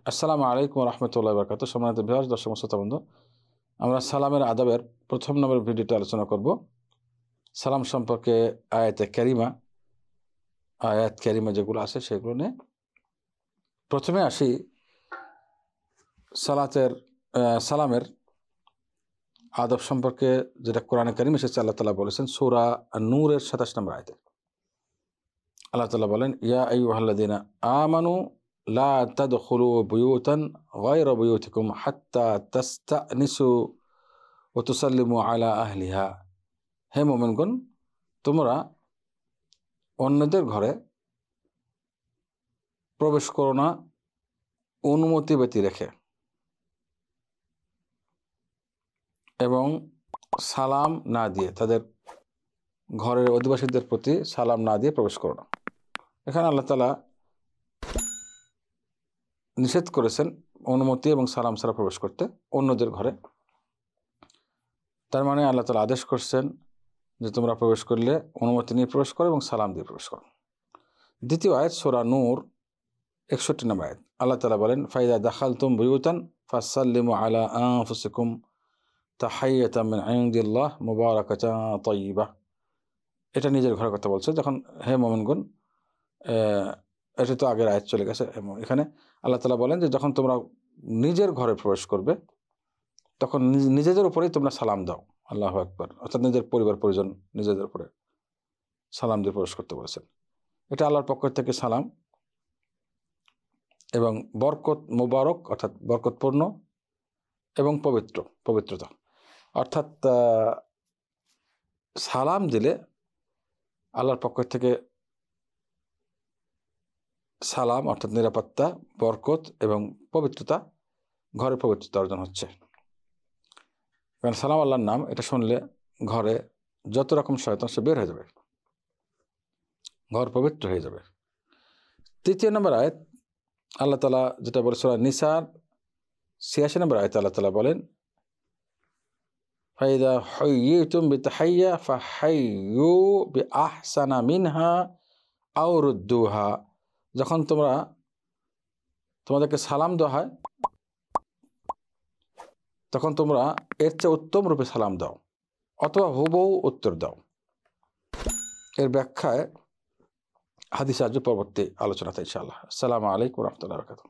আসসালামু আলাইকুম রহমতুল্লাহ বরকাত। সম্মানিত ভিউয়ার্স, দর্শক শ্রোতা বন্ধু, আমরা সালামের আদাবের প্রথম নম্বর ভিডিওতে আলোচনা করব সালাম সম্পর্কে। আয়াত কারিমা যেগুলো আছে সেগুলো নিয়ে প্রথমে আসি। সালামের আদব সম্পর্কে যেটা কোরআনে কারিম এসেছে, আল্লাহ তাআলা বলেছেন সূরা নূরের 27 নম্বর আয়াতে। আল্লাহ তাআলা বলেন, ইয়া আইয়ুহাল্লাযীনা আমানু লা তাদখুলু বুয়ুতান গায়রা বুয়ুতিকুম হাত্তা তাস্তানিসু ওয়া তুসাল্লিমু আলা আহলিহা। হে মুমিনগণ, তোমরা অন্যদের ঘরে প্রবেশ করো না অনুমতি ব্যতী রেখে, এবং সালাম না দিয়ে, তাদের ঘরের অধিবাসীদের প্রতি সালাম না দিয়ে প্রবেশ করো না। এখানে আল্লাহ তাআলা নিষেধ করেছেন অনুমতি এবং সালাম ছাড়া প্রবেশ করতে অন্যদের ঘরে। তার মানে আল্লাহ তাআলা আদেশ করছেন যে তোমরা প্রবেশ করলে অনুমতি নিয়ে প্রবেশ করো এবং সালাম দিয়ে প্রবেশ করো। দ্বিতীয় আয়াত সূরা নূর 61 নম্বর আয়াত। আল্লাহ তাআলা বলেন, ফাইদা দাখালতুম বুয়ুতান ফাসাল্লিমু আলা আনফুসিকুম তাহিয়াতাম মিন ইনদিল্লাহ মুবারাকাতান তাইয়্যিবা। এটা নিজের ঘরের কথা বলছে। যখন হে মুমিনগণ, এটা তো আগের আয়াত চলে গেছে। এখানে আল্লাহ তাআলা বলেন যে যখন তোমরা নিজের ঘরে প্রবেশ করবে তখন নিজেদের উপরেই তোমরা সালাম দাও। আল্লাহু আকবার। অর্থাৎ নিজের পরিবার পরিজন নিজেদের উপরে সালাম দিয়ে প্রবেশ করতে বলেছেন। এটা আল্লাহর পক্ষ থেকে সালাম এবং বরকত মুবারক, অর্থাৎ বরকতপূর্ণ এবং পবিত্রতা। অর্থাৎ সালাম দিলে আল্লাহর পক্ষ থেকে সালাম অর্থাৎ নিরাপত্তা, বরকত এবং পবিত্রতা, ঘরে পবিত্রতা অর্জন হচ্ছে। কারণ সালাম আল্লাহর নাম, এটা শুনলে ঘরে যত রকম শয়তান সে বের হয়ে যাবে, ঘর পবিত্র হয়ে যাবে। তৃতীয় নম্বর আয়াত আল্লাহ তাআলা যেটা বলে সূরা নিসার 86 নম্বর আয়াতে আল্লাহ তাআলা বলেন, ফাইদা হুয়্যিতুম বিতাহিয়্যা ফাহাইয়্যু বিআহসানা মিনহা আও রুদ্দুহা। যখন তোমাদেরকে সালাম দেওয়া হয় তখন তোমরা এর চেয়ে উত্তম রূপে সালাম দাও অথবা হুবহু উত্তর দাও। এর ব্যাখ্যায় হাদিস আসবে পরবর্তী আলোচনাতে ইনশাআল্লাহ। আসসালামু আলাইকুম ওয়া রাহমাতুল্লাহি ওয়া বারাকাতুহু।